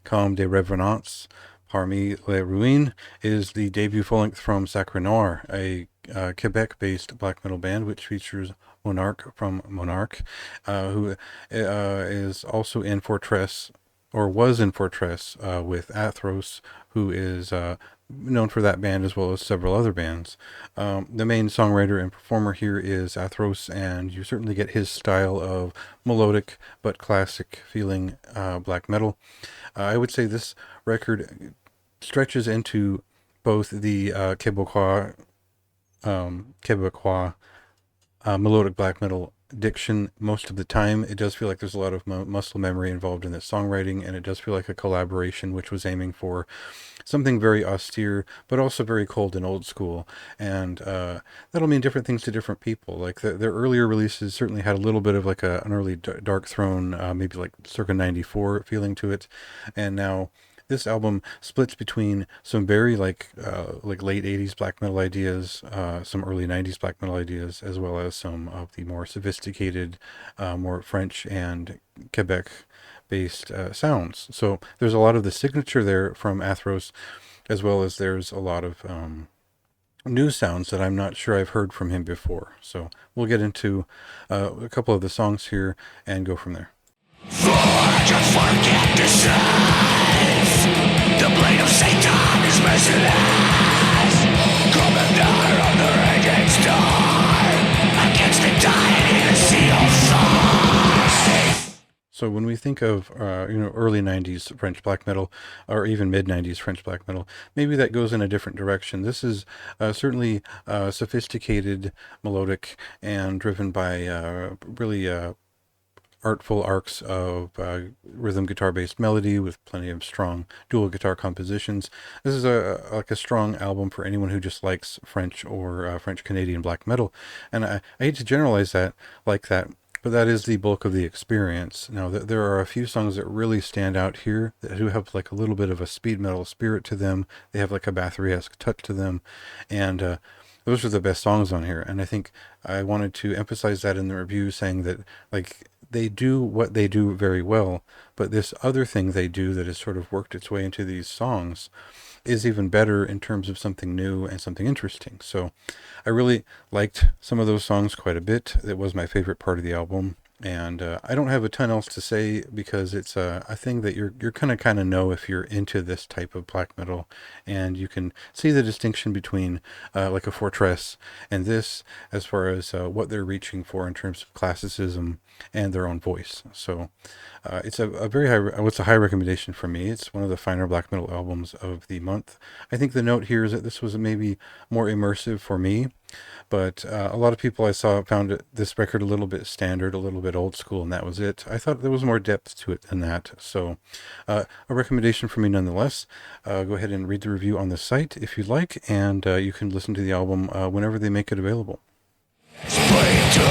Comme Des Revenants Parmi les Ruines is the debut full-length from Sacrenoir, a Quebec-based black metal band which features Monarch from Monarch, who is also in Fortress, or was in Fortress, with Athros, who is known for that band as well as several other bands. The main songwriter and performer here is Athros, and you certainly get his style of melodic but classic feeling black metal. I would say this record stretches into both the Quebecois melodic black metal diction most of the time. It does feel like there's a lot of muscle memory involved in the songwriting, and it does feel like a collaboration which was aiming for something very austere but also very cold and old school, and that'll mean different things to different people. Like their earlier releases certainly had a little bit of like an early Dark Throne, maybe like circa 94 feeling to it, and now this album splits between some very like late 80s black metal ideas, some early 90s black metal ideas, as well as some of the more sophisticated, more French and Quebec based sounds. So there's a lot of the signature there from Athros, as well as there's a lot of new sounds that I'm not sure I've heard from him before. So we'll get into a couple of the songs here and go from there. Forget the signs. The blade of Satan is merciless. Commander of the raging storm, against the tide in a sea of fire. So when we think of early 90s French black metal, or even mid 90s French black metal, maybe that goes in a different direction. This is certainly sophisticated, melodic, and driven by really artful arcs of rhythm guitar based melody with plenty of strong dual guitar compositions. This is a strong album for anyone who just likes French or French Canadian black metal, and I hate to generalize that like that, but that is the bulk of the experience. Now, there are a few songs that really stand out here that do have like a little bit of a speed metal spirit to them. They have like a Bathory-esque touch to them, and those are the best songs on here. And I think I wanted to emphasize that in the review, saying that like they do what they do very well, but this other thing they do that has sort of worked its way into these songs is even better in terms of something new and something interesting. So I really liked some of those songs quite a bit. It was my favorite part of the album. And I don't have a ton else to say because it's a thing that you're gonna kind of know if you're into this type of black metal, and you can see the distinction between like a Fortress and this, as far as what they're reaching for in terms of classicism and their own voice. So it's a very high, it's a high recommendation for me. It's one of the finer black metal albums of the month. I think the note here is that this was maybe more immersive for me. But a lot of people I saw found this record a little bit standard, a little bit old school, and that was it. I thought there was more depth to it than that. So a recommendation for me nonetheless. Go ahead and read the review on the site if you'd like, and you can listen to the album whenever they make it available. Spring to